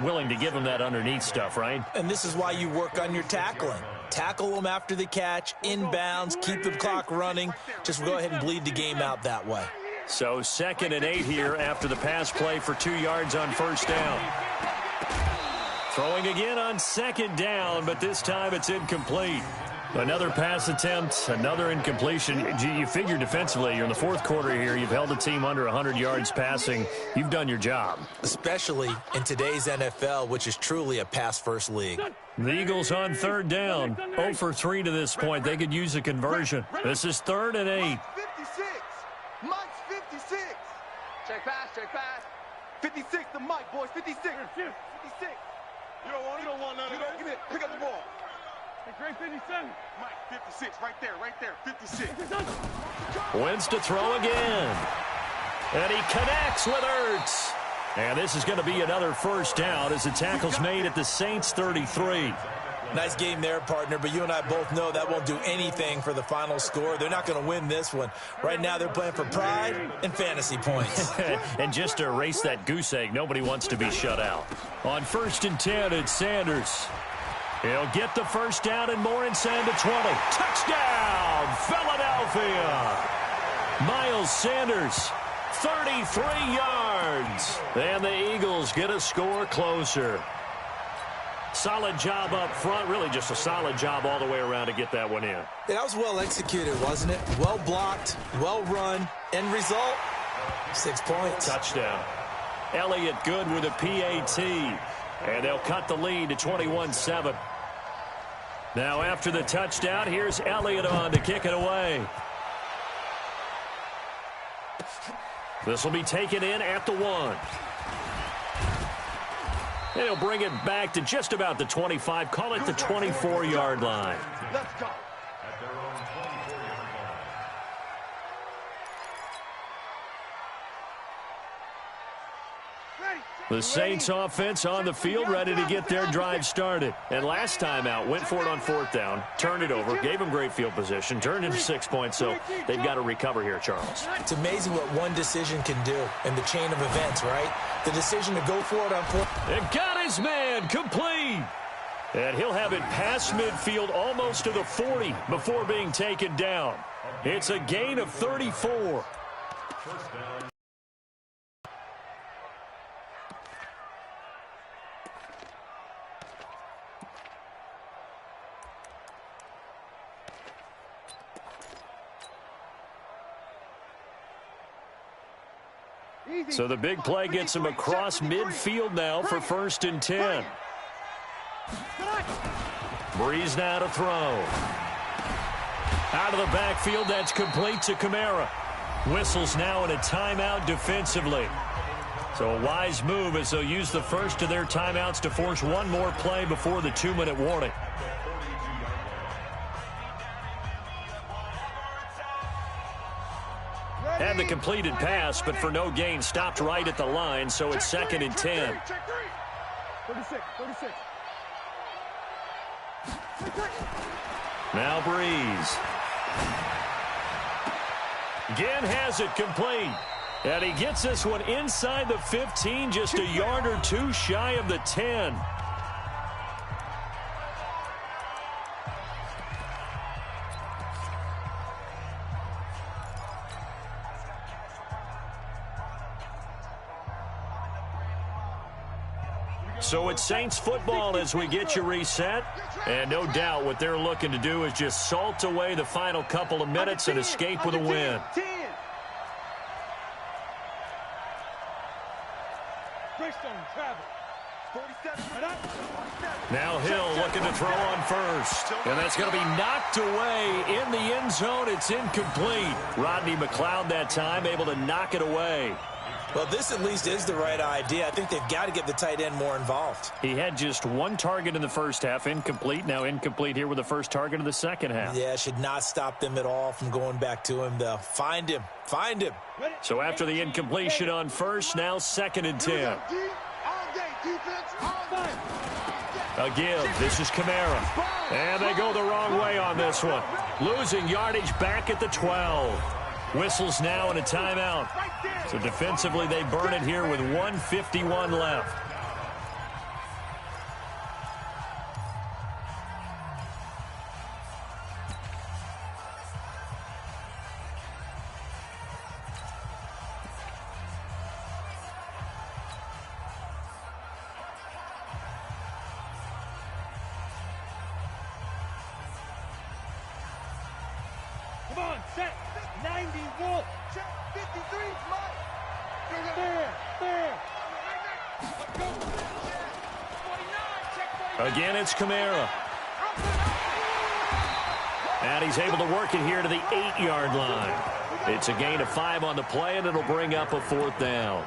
S1: Willing to give them that underneath stuff, right?
S2: And this is why you work on your tackling. Tackle them after the catch, inbounds, keep the clock running. Just go ahead and bleed the game out that way.
S1: So 2nd and 8 here after the pass play for 2 yards on first down. Throwing again on 2nd down, but this time it's incomplete. Another pass attempt, another incompletion. You figure defensively, you're in the 4th quarter here. You've held a team under 100 yards passing. You've done your job.
S2: Especially in today's NFL, which is truly a pass-first league.
S1: The Eagles on 3rd down. 0 for 3 to this point. They could use a conversion. This is 3rd and 8.
S4: 56. Mike's 56. Check pass, check pass. 56 to Mike, boys. 56. 56. You don't want none of that. Give it. Pick up the ball. Great 57. Mike, 56, right there, 56.
S1: Wentz to throw again. And he connects with Ertz. And this is going to be another first down as the tackle's made at the Saints 33.
S2: Nice game there, partner, but you and I both know that won't do anything for the final score. They're not going to win this one. Right now they're playing for pride and fantasy points.
S1: And just to erase that goose egg, nobody wants to be shut out. On 1st and 10, it's Sanders. He'll get the first down and more inside the 20. Touchdown, Philadelphia! Miles Sanders, 33 yards. And the Eagles get a score closer. Solid job up front. Really just a solid job all the way around to get that one in.
S2: That was well executed, wasn't it? Well blocked, well run. End result, 6 points.
S1: Touchdown. Elliott good with a PAT. And they'll cut the lead to 21-7. Now after the touchdown, here's Elliott on to kick it away. This will be taken in at the 1. And he'll bring it back to just about the 25. Call it the 24-yard line.
S4: Let's go.
S1: The Saints offense on the field, ready to get their drive started. And last time out, went for it on 4th down, turned it over, gave them great field position, turned into 6 points, so they've got to recover here, Charles.
S2: It's amazing what one decision can do in the chain of events, right? The decision to go for it on 4th.
S1: And got his man complete. And he'll have it past midfield almost to the 40 before being taken down. It's a gain of 34.
S3: First down.
S1: So the big play gets him across midfield now for 1st and 10. Breeze now to throw. Out of the backfield, that's complete to Kamara. Whistles now in a timeout defensively. So a wise move as they'll use the first of their timeouts to force one more play before the 2-minute warning. Had the completed pass, but for no gain, stopped right at the line, so it's 2nd and 10.
S4: 36.
S1: Now Breeze. Again has it complete. And he gets this one inside the 15, just a yard or two shy of the 10. So it's Saints football as we get you reset. And no doubt what they're looking to do is just salt away the final couple of minutes and escape with a win. Now Hill looking to throw on first. And that's going to be knocked away in the end zone. It's incomplete. Rodney McLeod that time able to knock it away.
S2: Well, this at least is the right idea. I think they've got to get the tight end more involved.
S1: He had just one target in the first half, incomplete. Now incomplete here with the first target of the second half.
S2: Yeah, should not stop them at all from going back to him, though. Find him. Find him.
S1: So after the incompletion on first, now 2nd and 10. A give. This is Kamara. And they go the wrong way on this one. Losing yardage back at the 12. Whistles now and a timeout. So defensively, they burn it here with 1:51 left.
S4: Come on, set. 90 Wolf. Check 53, Mike. There.
S1: Again, it's Kamara. And he's able to work it here to the 8-yard line. It's a gain of 5 on the play, and it'll bring up a 4th down.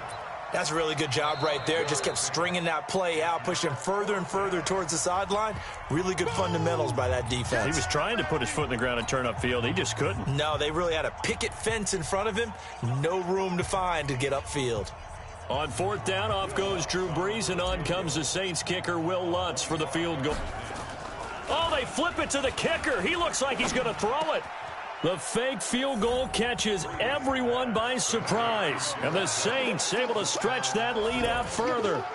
S2: That's a really good job right there. Just kept stringing that play out, pushing further and further towards the sideline. Really good fundamentals by that defense.
S1: He was trying to put his foot in the ground and turn upfield. He just couldn't.
S2: No, they really had a picket fence in front of him. No room to find to get upfield.
S1: On 4th down, off goes Drew Brees, and on comes the Saints kicker, Will Lutz, for the field goal. Oh, they flip it to the kicker. He looks like he's going to throw it. The fake field goal catches everyone by surprise. And the Saints able to stretch that lead out further.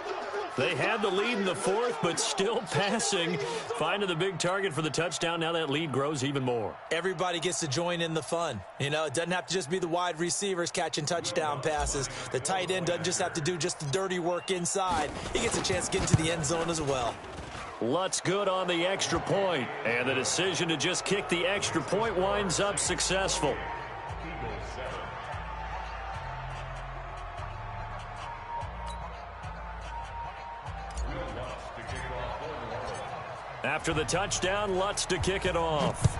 S1: They had the lead in the 4th, but still passing. Finding the big target for the touchdown. Now that lead grows even more.
S2: Everybody gets to join in the fun. You know, it doesn't have to just be the wide receivers catching touchdown passes. The tight end doesn't just have to do just the dirty work inside. He gets a chance to get into the end zone as well.
S1: Lutz good on the extra point, and the decision to just kick the extra point winds up successful. After the touchdown, Lutz to kick it off.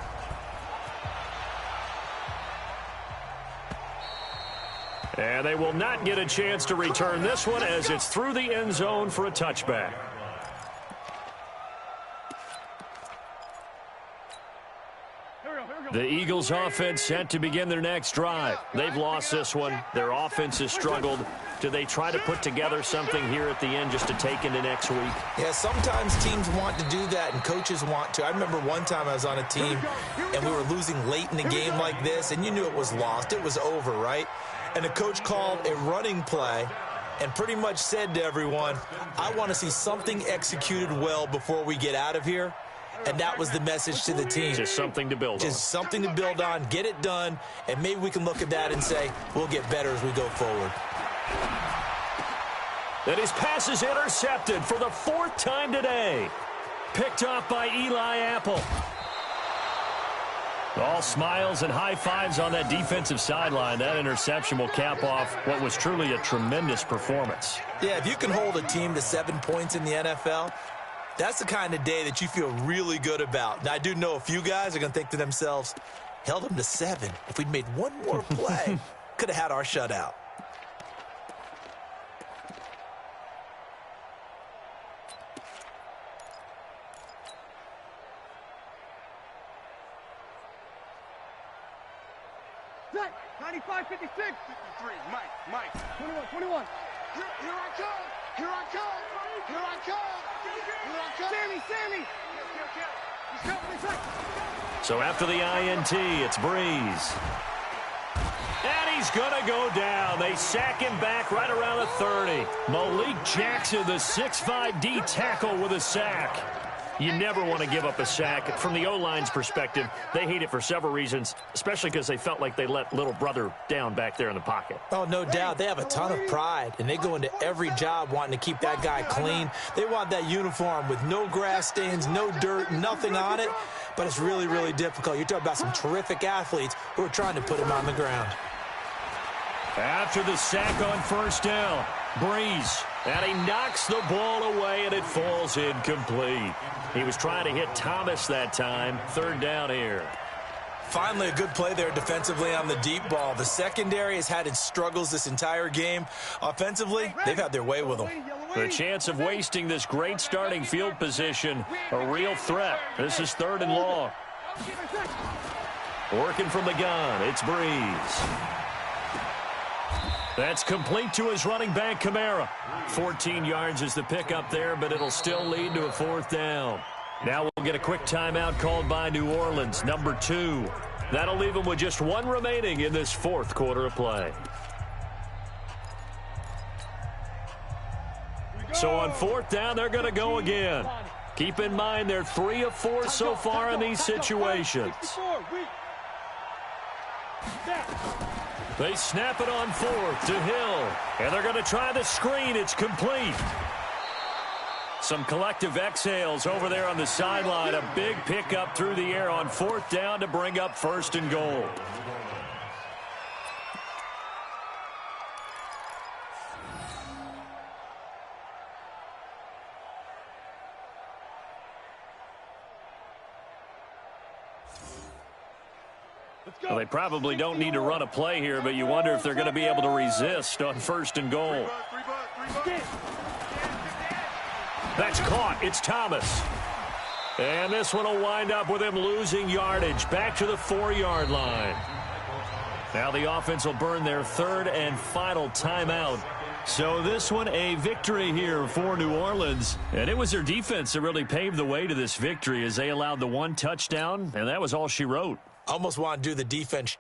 S1: And they will not get a chance to return this one as it's through the end zone for a touchback. The Eagles offense set to begin their next drive. They've lost this one. Their offense has struggled. Do they try to put together something here at the end just to take into next week?
S2: Yeah, sometimes teams want to do that and coaches want to. I remember one time I was on a team and we were losing late in the game like this, and you knew it was lost. It was over, right? And the coach called a running play and pretty much said to everyone, I want to see something executed well before we get out of here. And that was the message to the team.
S1: Just something to build on.
S2: Just something to build on, get it done, and maybe we can look at that and say, we'll get better as we go forward.
S1: And his pass is intercepted for the 4th time today. Picked off by Eli Apple. All smiles and high fives on that defensive sideline. That interception will cap off what was truly a tremendous performance.
S2: Yeah, if you can hold a team to 7 points in the NFL, that's the kind of day that you feel really good about. Now, I do know a few guys are going to think to themselves, held them to 7. If we'd made one more play, could have had our shutout.
S4: Set. 95, 56. 53. Mike. 21. Here I come. Here I come. Here I come. Here I come. Sammy.
S1: So after the INT, it's Breeze. And he's going to go down. They sack him back right around the 30. Malik Jackson, the 6'5" D tackle with a sack. You never want to give up a sack. From the O-line's perspective, they hate it for several reasons, especially because they felt like they let little brother down back there in the pocket.
S2: Oh, no doubt. They have a ton of pride, and they go into every job wanting to keep that guy clean. They want that uniform with no grass stains, no dirt, nothing on it. But it's really, really difficult. You're talking about some terrific athletes who are trying to put him on the ground.
S1: After the sack on 1st down, Breeze, and he knocks the ball away, and it falls incomplete. He was trying to hit Thomas that time. Third down here.
S2: Finally, a good play there defensively on the deep ball. The secondary has had its struggles this entire game. Offensively, they've had their way with them.
S1: The chance of wasting this great starting field position, a real threat. This is 3rd and long. Working from the gun, it's Breeze. That's complete to his running back, Kamara. 14 yards is the pickup there, but it'll still lead to a 4th down. Now we'll get a quick timeout called by New Orleans, number 2. That'll leave them with just 1 remaining in this 4th quarter of play. So on 4th down, they're going to go again. Keep in mind they're 3 of 4 so far in these situations. They snap it on 4th to Hill, and they're going to try the screen. It's complete. Some collective exhales over there on the sideline. A big pickup through the air on 4th down to bring up 1st and goal. Well, they probably don't need to run a play here, but you wonder if they're going to be able to resist on 1st and goal. That's caught. It's Thomas. And this one will wind up with him losing yardage back to the 4-yard line. Now the offense will burn their 3rd and final timeout. So this one a victory here for New Orleans. And it was their defense that really paved the way to this victory as they allowed the 1 touchdown, and that was all she wrote.
S2: Almost want to do the defense